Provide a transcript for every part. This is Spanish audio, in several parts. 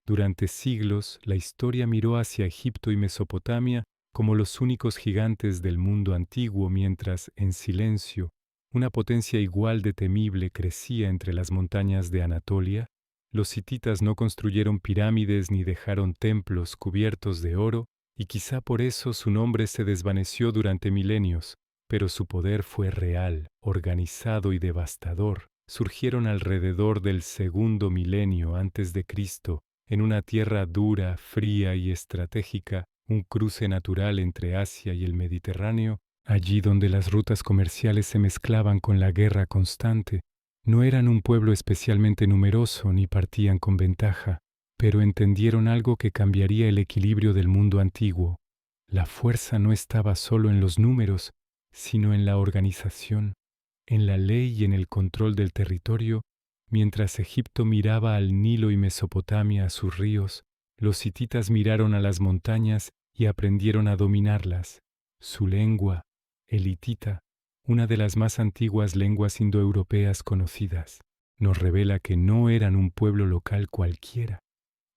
Durante siglos, la historia miró hacia Egipto y Mesopotamia como los únicos gigantes del mundo antiguo, mientras, en silencio, una potencia igual de temible crecía entre las montañas de Anatolia. Los hititas no construyeron pirámides ni dejaron templos cubiertos de oro, y quizá por eso su nombre se desvaneció durante milenios, pero su poder fue real, organizado y devastador. Surgieron alrededor del segundo milenio antes de Cristo, en una tierra dura, fría y estratégica, un cruce natural entre Asia y el Mediterráneo, allí donde las rutas comerciales se mezclaban con la guerra constante. No eran un pueblo especialmente numeroso ni partían con ventaja, pero entendieron algo que cambiaría el equilibrio del mundo antiguo. La fuerza no estaba solo en los números, sino en la organización, en la ley y en el control del territorio. Mientras Egipto miraba al Nilo y Mesopotamia a sus ríos, los hititas miraron a las montañas y aprendieron a dominarlas. Su lengua, el hitita, una de las más antiguas lenguas indoeuropeas conocidas, nos revela que no eran un pueblo local cualquiera,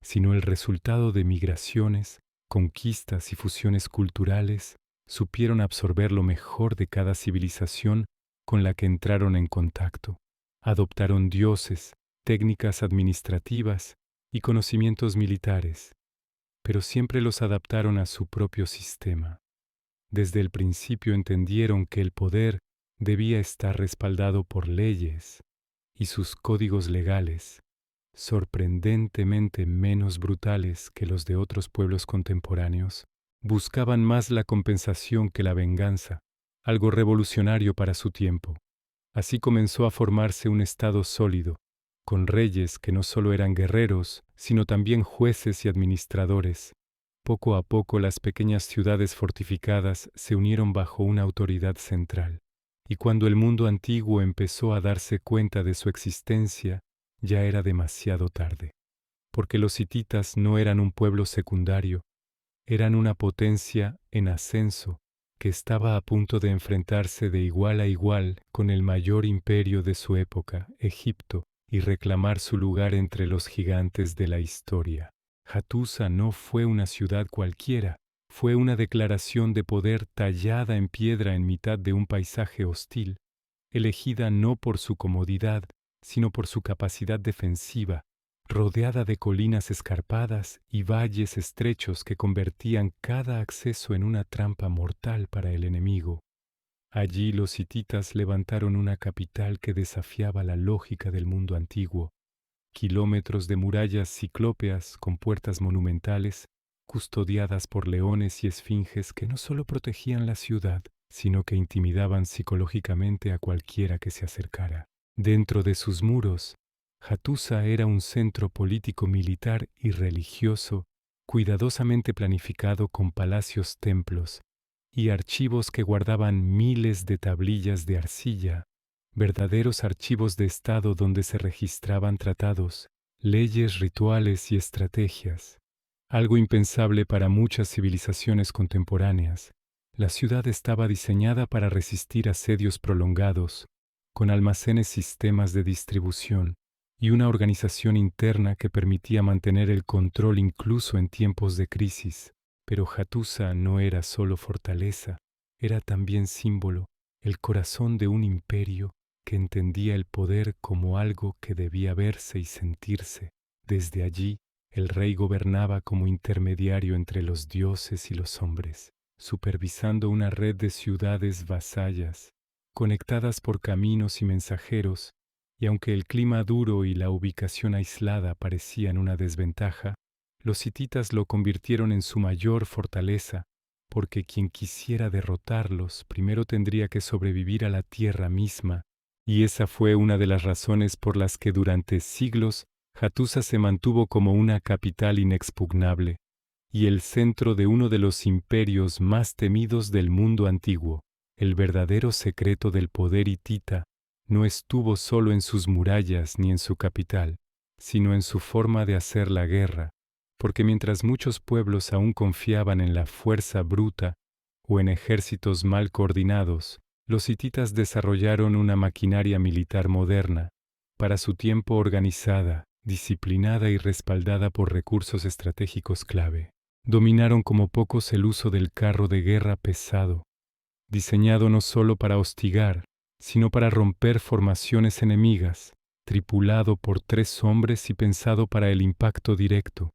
sino el resultado de migraciones, conquistas y fusiones culturales. Supieron absorber lo mejor de cada civilización con la que entraron en contacto. Adoptaron dioses, técnicas administrativas y conocimientos militares, pero siempre los adaptaron a su propio sistema. Desde el principio entendieron que el poder debía estar respaldado por leyes y sus códigos legales, sorprendentemente menos brutales que los de otros pueblos contemporáneos, buscaban más la compensación que la venganza, algo revolucionario para su tiempo. Así comenzó a formarse un estado sólido, con reyes que no solo eran guerreros, sino también jueces y administradores. Poco a poco las pequeñas ciudades fortificadas se unieron bajo una autoridad central, y cuando el mundo antiguo empezó a darse cuenta de su existencia, ya era demasiado tarde, porque los hititas no eran un pueblo secundario, eran una potencia en ascenso que estaba a punto de enfrentarse de igual a igual con el mayor imperio de su época, Egipto, y reclamar su lugar entre los gigantes de la historia. Hattusa no fue una ciudad cualquiera, fue una declaración de poder tallada en piedra en mitad de un paisaje hostil, elegida no por su comodidad, sino por su capacidad defensiva, rodeada de colinas escarpadas y valles estrechos que convertían cada acceso en una trampa mortal para el enemigo. Allí los hititas levantaron una capital que desafiaba la lógica del mundo antiguo. Kilómetros de murallas ciclópeas con puertas monumentales, custodiadas por leones y esfinges que no solo protegían la ciudad, sino que intimidaban psicológicamente a cualquiera que se acercara. Dentro de sus muros, Hattusa era un centro político, militar y religioso, cuidadosamente planificado con palacios, templos y archivos que guardaban miles de tablillas de arcilla, verdaderos archivos de Estado donde se registraban tratados, leyes, rituales y estrategias. Algo impensable para muchas civilizaciones contemporáneas. La ciudad estaba diseñada para resistir asedios prolongados, con almacenes, sistemas de distribución y una organización interna que permitía mantener el control incluso en tiempos de crisis. Pero Hattusa no era solo fortaleza, era también símbolo, el corazón de un imperio que entendía el poder como algo que debía verse y sentirse. Desde allí, el rey gobernaba como intermediario entre los dioses y los hombres, supervisando una red de ciudades vasallas, conectadas por caminos y mensajeros, y aunque el clima duro y la ubicación aislada parecían una desventaja, los hititas lo convirtieron en su mayor fortaleza, porque quien quisiera derrotarlos primero tendría que sobrevivir a la tierra misma, y esa fue una de las razones por las que durante siglos Hattusa se mantuvo como una capital inexpugnable y el centro de uno de los imperios más temidos del mundo antiguo. El verdadero secreto del poder hitita no estuvo solo en sus murallas ni en su capital, sino en su forma de hacer la guerra, porque mientras muchos pueblos aún confiaban en la fuerza bruta o en ejércitos mal coordinados, los hititas desarrollaron una maquinaria militar moderna, para su tiempo organizada, disciplinada y respaldada por recursos estratégicos clave. Dominaron como pocos el uso del carro de guerra pesado, diseñado no solo para hostigar, sino para romper formaciones enemigas, tripulado por 3 hombres y pensado para el impacto directo,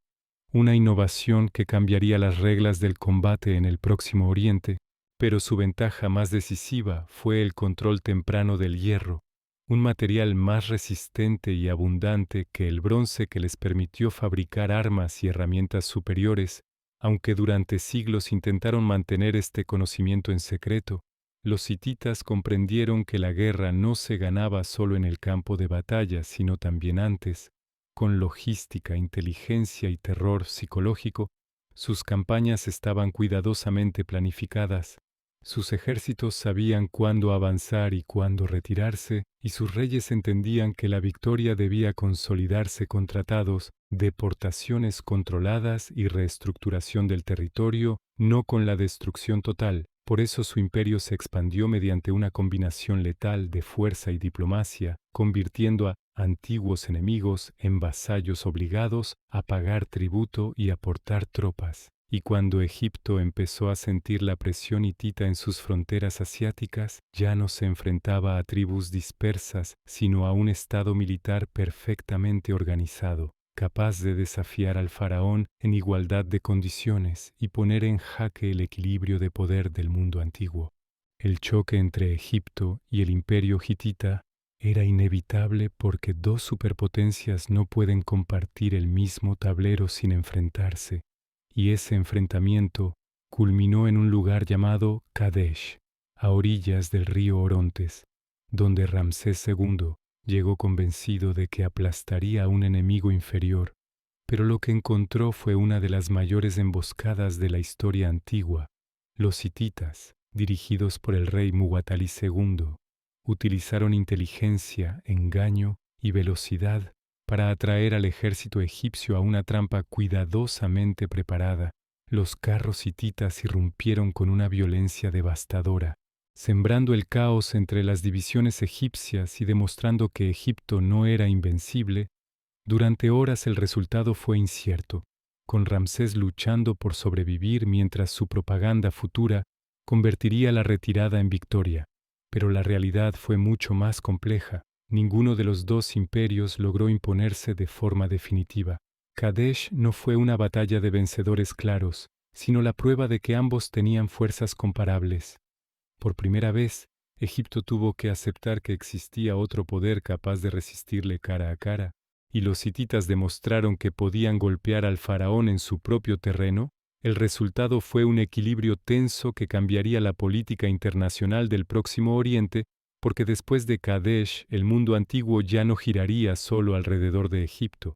una innovación que cambiaría las reglas del combate en el Próximo Oriente, pero su ventaja más decisiva fue el control temprano del hierro, un material más resistente y abundante que el bronce que les permitió fabricar armas y herramientas superiores. Aunque durante siglos intentaron mantener este conocimiento en secreto, los hititas comprendieron que la guerra no se ganaba solo en el campo de batalla, sino también antes. Con logística, inteligencia y terror psicológico, sus campañas estaban cuidadosamente planificadas. Sus ejércitos sabían cuándo avanzar y cuándo retirarse, y sus reyes entendían que la victoria debía consolidarse con tratados, deportaciones controladas y reestructuración del territorio, no con la destrucción total. Por eso su imperio se expandió mediante una combinación letal de fuerza y diplomacia, convirtiendo a antiguos enemigos en vasallos obligados a pagar tributo y aportar tropas. Y cuando Egipto empezó a sentir la presión hitita en sus fronteras asiáticas, ya no se enfrentaba a tribus dispersas, sino a un estado militar perfectamente organizado, capaz de desafiar al faraón en igualdad de condiciones y poner en jaque el equilibrio de poder del mundo antiguo. El choque entre Egipto y el imperio hitita era inevitable porque 2 superpotencias no pueden compartir el mismo tablero sin enfrentarse. Y ese enfrentamiento culminó en un lugar llamado Kadesh, a orillas del río Orontes, donde Ramsés II llegó convencido de que aplastaría a un enemigo inferior, pero lo que encontró fue una de las mayores emboscadas de la historia antigua. Los hititas, dirigidos por el rey Muwatalí II, utilizaron inteligencia, engaño y velocidad para atraer al ejército egipcio a una trampa cuidadosamente preparada. Los carros hititas irrumpieron con una violencia devastadora, sembrando el caos entre las divisiones egipcias y demostrando que Egipto no era invencible. Durante horas el resultado fue incierto, con Ramsés luchando por sobrevivir mientras su propaganda futura convertiría la retirada en victoria. Pero la realidad fue mucho más compleja. Ninguno de los 2 imperios logró imponerse de forma definitiva. Kadesh no fue una batalla de vencedores claros, sino la prueba de que ambos tenían fuerzas comparables. Por primera vez, Egipto tuvo que aceptar que existía otro poder capaz de resistirle cara a cara, y los hititas demostraron que podían golpear al faraón en su propio terreno. El resultado fue un equilibrio tenso que cambiaría la política internacional del Próximo Oriente, porque después de Kadesh el mundo antiguo ya no giraría solo alrededor de Egipto,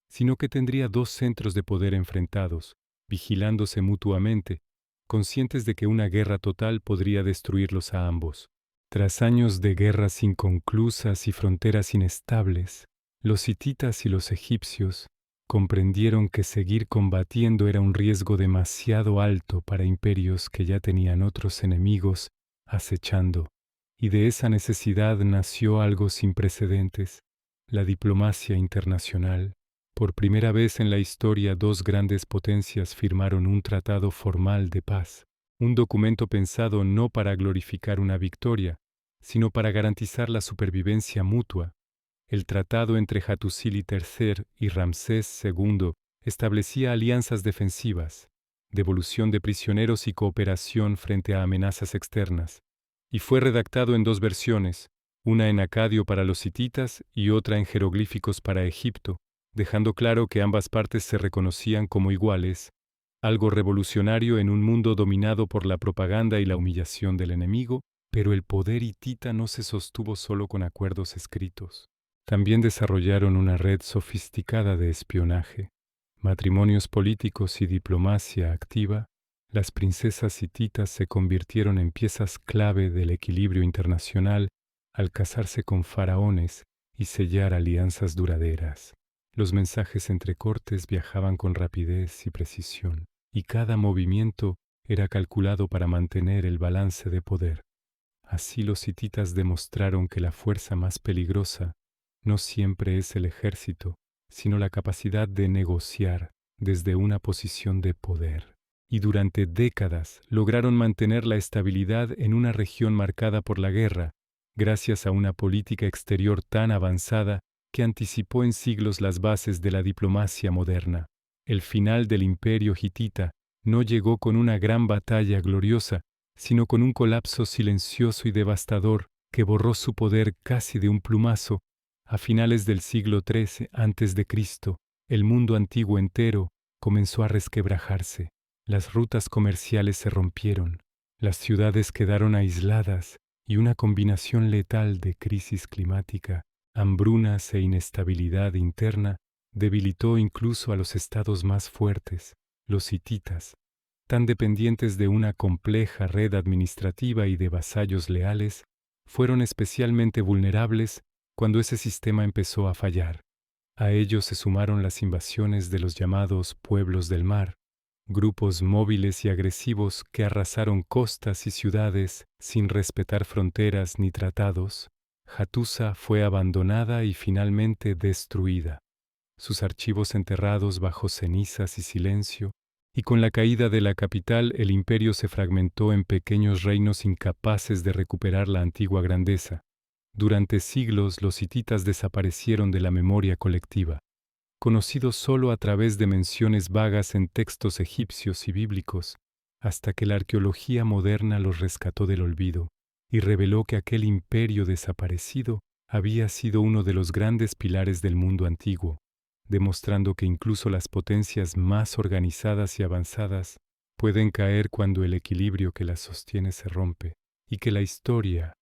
sino que tendría 2 centros de poder enfrentados, vigilándose mutuamente, conscientes de que una guerra total podría destruirlos a ambos. Tras años de guerras inconclusas y fronteras inestables, los hititas y los egipcios comprendieron que seguir combatiendo era un riesgo demasiado alto para imperios que ya tenían otros enemigos acechando. Y de esa necesidad nació algo sin precedentes, la diplomacia internacional. Por primera vez en la historia 2 grandes potencias firmaron un tratado formal de paz, un documento pensado no para glorificar una victoria, sino para garantizar la supervivencia mutua. El tratado entre Hattusili III y Ramsés II establecía alianzas defensivas, devolución de prisioneros y cooperación frente a amenazas externas. Y fue redactado en 2 versiones, una en acadio para los hititas y otra en jeroglíficos para Egipto, dejando claro que ambas partes se reconocían como iguales, algo revolucionario en un mundo dominado por la propaganda y la humillación del enemigo. Pero el poder hitita no se sostuvo solo con acuerdos escritos. También desarrollaron una red sofisticada de espionaje, matrimonios políticos y diplomacia activa. Las princesas hititas se convirtieron en piezas clave del equilibrio internacional al casarse con faraones y sellar alianzas duraderas. Los mensajes entre cortes viajaban con rapidez y precisión, y cada movimiento era calculado para mantener el balance de poder. Así los hititas demostraron que la fuerza más peligrosa no siempre es el ejército, sino la capacidad de negociar desde una posición de poder. Y durante décadas lograron mantener la estabilidad en una región marcada por la guerra, gracias a una política exterior tan avanzada que anticipó en siglos las bases de la diplomacia moderna. El final del imperio hitita no llegó con una gran batalla gloriosa, sino con un colapso silencioso y devastador que borró su poder casi de un plumazo. A finales del siglo XIII a.C., el mundo antiguo entero comenzó a resquebrajarse. Las rutas comerciales se rompieron, las ciudades quedaron aisladas y una combinación letal de crisis climática, hambrunas e inestabilidad interna debilitó incluso a los estados más fuertes, los hititas, tan dependientes de una compleja red administrativa y de vasallos leales, fueron especialmente vulnerables cuando ese sistema empezó a fallar. A ello se sumaron las invasiones de los llamados pueblos del mar, grupos móviles y agresivos que arrasaron costas y ciudades sin respetar fronteras ni tratados. Hattusa fue abandonada y finalmente destruida, sus archivos enterrados bajo cenizas y silencio, y con la caída de la capital el imperio se fragmentó en pequeños reinos incapaces de recuperar la antigua grandeza. Durante siglos los hititas desaparecieron de la memoria colectiva, conocidos solo a través de menciones vagas en textos egipcios y bíblicos, hasta que la arqueología moderna los rescató del olvido y reveló que aquel imperio desaparecido había sido uno de los grandes pilares del mundo antiguo, demostrando que incluso las potencias más organizadas y avanzadas pueden caer cuando el equilibrio que las sostiene se rompe, y que la historia